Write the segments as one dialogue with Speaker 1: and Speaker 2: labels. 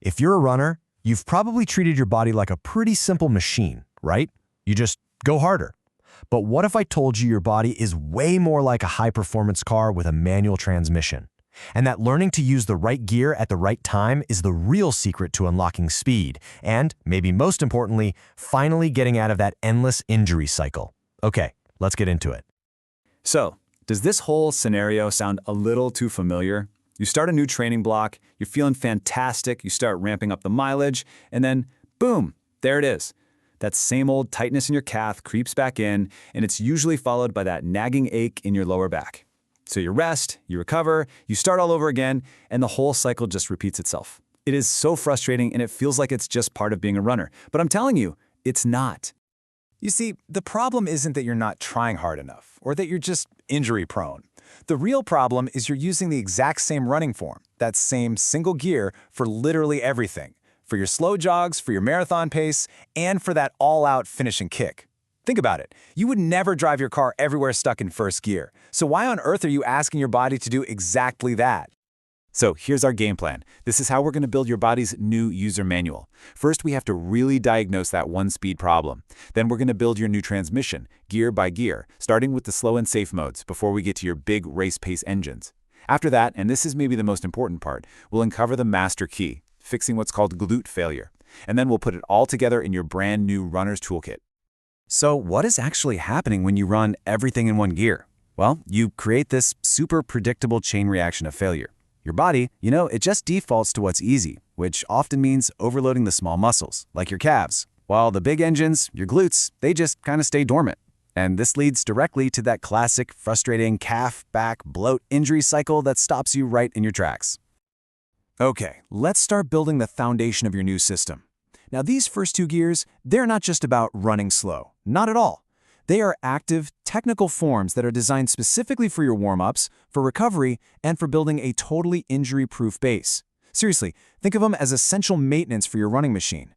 Speaker 1: If you're a runner, you've probably treated your body like a pretty simple machine, right? You just go harder. But what if I told you your body is way more like a high-performance car with a manual transmission? And that learning to use the right gear at the right time is the real secret to unlocking speed and, maybe most importantly, finally getting out of that endless injury cycle. Okay, let's get into it.
Speaker 2: So, does this whole scenario sound a little too familiar? You start a new training block, you're feeling fantastic, you start ramping up the mileage, and then, boom, there it is. That same old tightness in your calf creeps back in, and it's usually followed by that nagging ache in your lower back. So you rest, you recover, you start all over again, and the whole cycle just repeats itself. It is so frustrating, and it feels like it's just part of being a runner. But I'm telling you, it's not.
Speaker 3: You see, the problem isn't that you're not trying hard enough, or that you're just injury-prone. The real problem is you're using the exact same running form, that same single gear, for literally everything. For your slow jogs, for your marathon pace, and for that all-out finishing kick. Think about it. You would never drive your car everywhere stuck in first gear. So why on earth are you asking your body to do exactly that?
Speaker 2: So here's our game plan. This is how we're going to build your body's new user manual. First, we have to really diagnose that one-speed problem. Then we're going to build your new transmission, gear by gear, starting with the slow and safe modes before we get to your big race pace engines. After that, and this is maybe the most important part, we'll uncover the master key, fixing what's called glute failure. And then we'll put it all together in your brand new runner's toolkit.
Speaker 3: So what is actually happening when you run everything in one gear? Well, you create this super predictable chain reaction of failure. Your body, it just defaults to what's easy, which often means overloading the small muscles, like your calves. While the big engines, your glutes, they just kind of stay dormant. And this leads directly to that classic, frustrating calf, back, bloat injury cycle that stops you right in your tracks. Okay, let's start building the foundation of your new system. Now, these first two gears, they're not just about running slow. Not at all. They are active, technical forms that are designed specifically for your warm-ups, for recovery, and for building a totally injury-proof base. Seriously, think of them as essential maintenance for your running machine.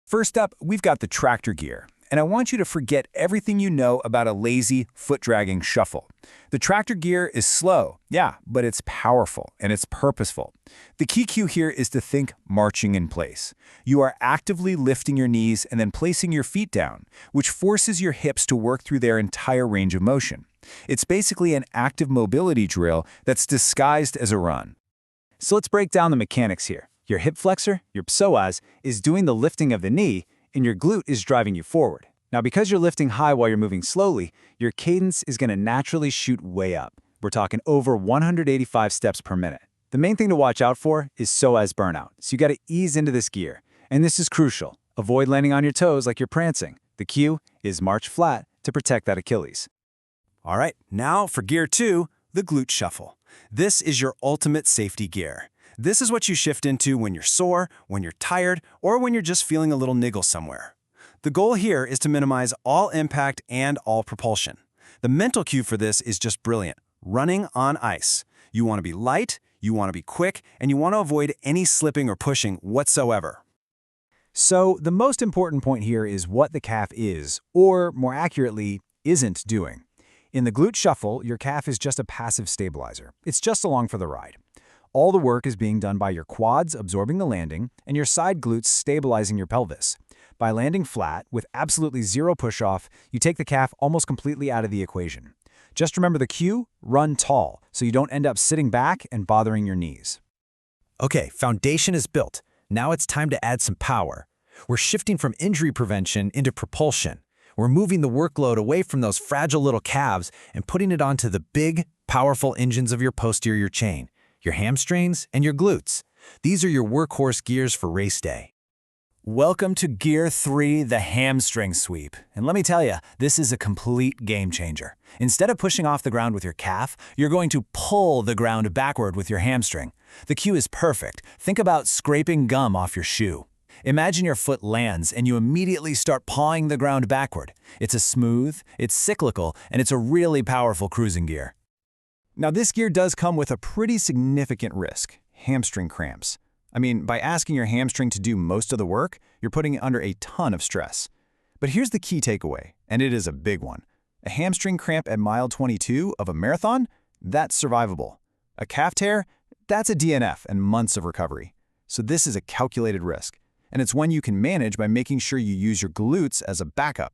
Speaker 3: First up, we've got the tractor gear. And I want you to forget everything you know about a lazy, foot-dragging shuffle. The tractor gear is slow, yeah, but it's powerful and it's purposeful. The key cue here is to think marching in place. You are actively lifting your knees and then placing your feet down, which forces your hips to work through their entire range of motion. It's basically an active mobility drill that's disguised as a run. So let's break down the mechanics here. Your hip flexor, your psoas, is doing the lifting of the knee, and your glute is driving you forward. Now, because you're lifting high while you're moving slowly, your cadence is going to naturally shoot way up. We're talking over 185 steps per minute. The main thing to watch out for is psoas burnout, so you got to ease into this gear. And this is crucial. Avoid landing on your toes like you're prancing. The cue is march flat to protect that Achilles. All right, now for gear 2, the glute shuffle. This is your ultimate safety gear. This is what you shift into when you're sore, when you're tired, or when you're just feeling a little niggle somewhere. The goal here is to minimize all impact and all propulsion. The mental cue for this is just brilliant. Running on ice. You want to be light, you want to be quick, and you want to avoid any slipping or pushing whatsoever. So the most important point here is what the calf is, or more accurately, isn't doing. In the glute shuffle, your calf is just a passive stabilizer. It's just along for the ride. All the work is being done by your quads absorbing the landing and your side glutes stabilizing your pelvis. By landing flat, with absolutely zero push-off, you take the calf almost completely out of the equation. Just remember the cue, run tall, so you don't end up sitting back and bothering your knees. Okay, foundation is built. Now it's time to add some power. We're shifting from injury prevention into propulsion. We're moving the workload away from those fragile little calves and putting it onto the big, powerful engines of your posterior chain, your hamstrings and your glutes. These are your workhorse gears for race day. Welcome to Gear 3, the hamstring sweep. And let me tell you, this is a complete game changer. Instead of pushing off the ground with your calf, you're going to pull the ground backward with your hamstring. The cue is perfect. Think about scraping gum off your shoe. Imagine your foot lands and you immediately start pawing the ground backward. It's a smooth, it's cyclical, and it's a really powerful cruising gear. Now, this gear does come with a pretty significant risk: hamstring cramps. I mean, by asking your hamstring to do most of the work, you're putting it under a ton of stress. But here's the key takeaway, and it is a big one. A hamstring cramp at mile 22 of a marathon? That's survivable. A calf tear? That's a DNF and months of recovery.
Speaker 2: So this is a calculated risk, and it's one you can manage by making sure you use your glutes as a backup.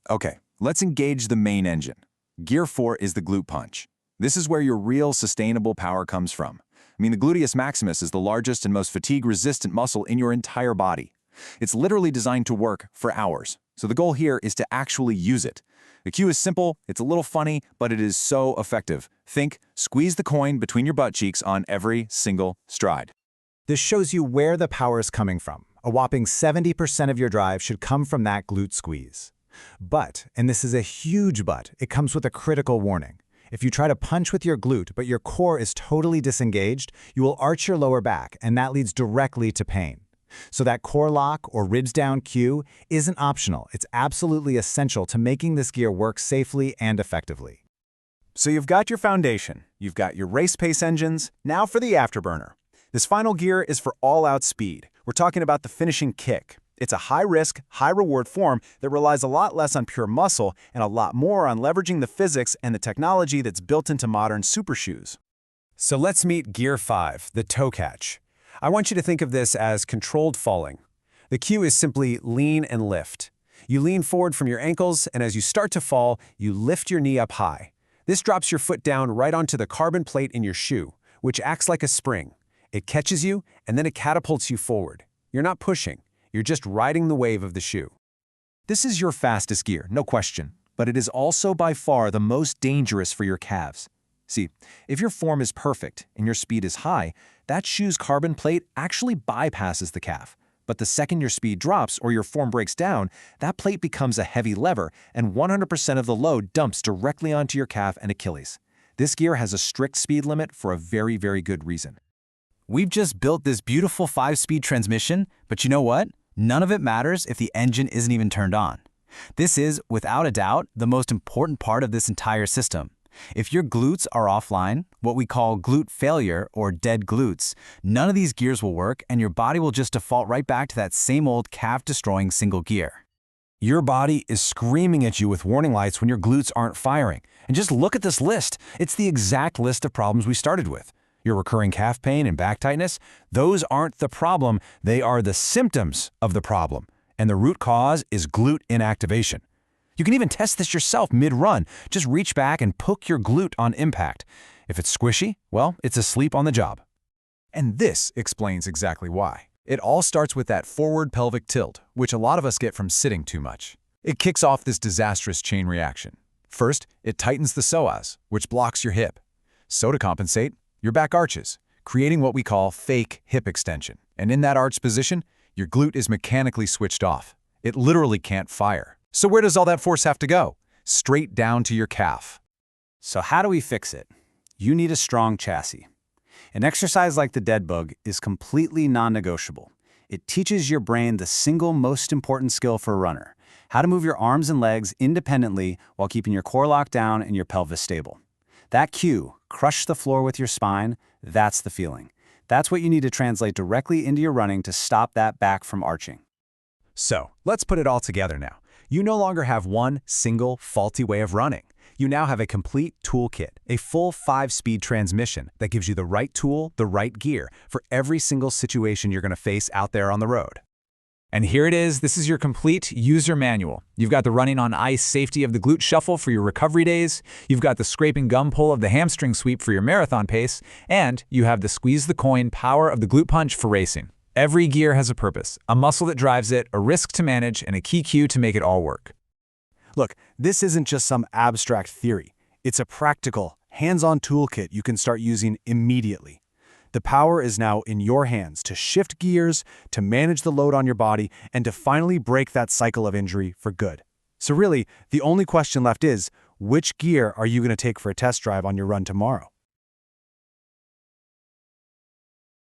Speaker 2: Okay, let's engage the main engine. Gear 4 is the glute punch. This is where your real sustainable power comes from. I mean, the gluteus maximus is the largest and most fatigue-resistant muscle in your entire body. It's literally designed to work for hours. So the goal here is to actually use it. The cue is simple, it's a little funny, but it is so effective. Think, squeeze the coin between your butt cheeks on every single stride.
Speaker 4: This shows you where the power is coming from. A whopping 70% of your drive should come from that glute squeeze. But, and this is a huge but, it comes with a critical warning. If you try to punch with your glute but your core is totally disengaged, you will arch your lower back, and that leads directly to pain. So that core lock or ribs down cue isn't optional. It's absolutely essential to making this gear work safely and effectively.
Speaker 2: So you've got your foundation, you've got your race pace engines, now for the afterburner. This final gear is for all-out speed. We're talking about the finishing kick. It's a high-risk, high-reward form that relies a lot less on pure muscle and a lot more on leveraging the physics and the technology that's built into modern super shoes.
Speaker 3: So let's meet Gear 5, the toe catch. I want you to think of this as controlled falling. The cue is simply lean and lift. You lean forward from your ankles, and as you start to fall, you lift your knee up high. This drops your foot down right onto the carbon plate in your shoe, which acts like a spring. It catches you, and then it catapults you forward. You're not pushing. You're just riding the wave of the shoe.
Speaker 2: This is your fastest gear, no question, but it is also by far the most dangerous for your calves. See, if your form is perfect and your speed is high, that shoe's carbon plate actually bypasses the calf. But the second your speed drops or your form breaks down, that plate becomes a heavy lever and 100% of the load dumps directly onto your calf and Achilles. This gear has a strict speed limit for a very, very good reason.
Speaker 5: We've just built this beautiful 5-speed transmission, but you know what? None of it matters if the engine isn't even turned on. This is, without a doubt, the most important part of this entire system. If your glutes are offline, what we call glute failure or dead glutes, none of these gears will work and your body will just default right back to that same old calf-destroying single gear.
Speaker 1: Your body is screaming at you with warning lights when your glutes aren't firing. And just look at this list. It's the exact list of problems we started with. Your recurring calf pain and back tightness, those aren't the problem, they are the symptoms of the problem. And the root cause is glute inactivation. You can even test this yourself mid-run. Just reach back and poke your glute on impact. If it's squishy, well, it's asleep on the job.
Speaker 2: And this explains exactly why. It all starts with that forward pelvic tilt, which a lot of us get from sitting too much. It kicks off this disastrous chain reaction. First, it tightens the psoas, which blocks your hip. So to compensate, your back arches, creating what we call fake hip extension. And in that arched position, your glute is mechanically switched off. It literally can't fire. So where does all that force have to go? Straight down to your calf.
Speaker 5: So how do we fix it? You need a strong chassis. An exercise like the dead bug is completely non-negotiable. It teaches your brain the single most important skill for a runner, how to move your arms and legs independently while keeping your core locked down and your pelvis stable. That cue, crush the floor with your spine, that's the feeling. That's what you need to translate directly into your running to stop that back from arching.
Speaker 3: So, let's put it all together now. You no longer have one single faulty way of running. You now have a complete toolkit, a full 5-speed transmission that gives you the right tool, the right gear for every single situation you're going to face out there on the road.
Speaker 6: And here it is. This is your complete user manual. You've got the running on ice safety of the glute shuffle for your recovery days. You've got the scraping gum pull of the hamstring sweep for your marathon pace. And you have the squeeze the coin power of the glute punch for racing. Every gear has a purpose, a muscle that drives it, a risk to manage, and a key cue to make it all work.
Speaker 7: Look, this isn't just some abstract theory. It's a practical, hands-on toolkit you can start using immediately. The power is now in your hands to shift gears, to manage the load on your body, and to finally break that cycle of injury for good. So really, the only question left is, which gear are you going to take for a test drive on your run tomorrow?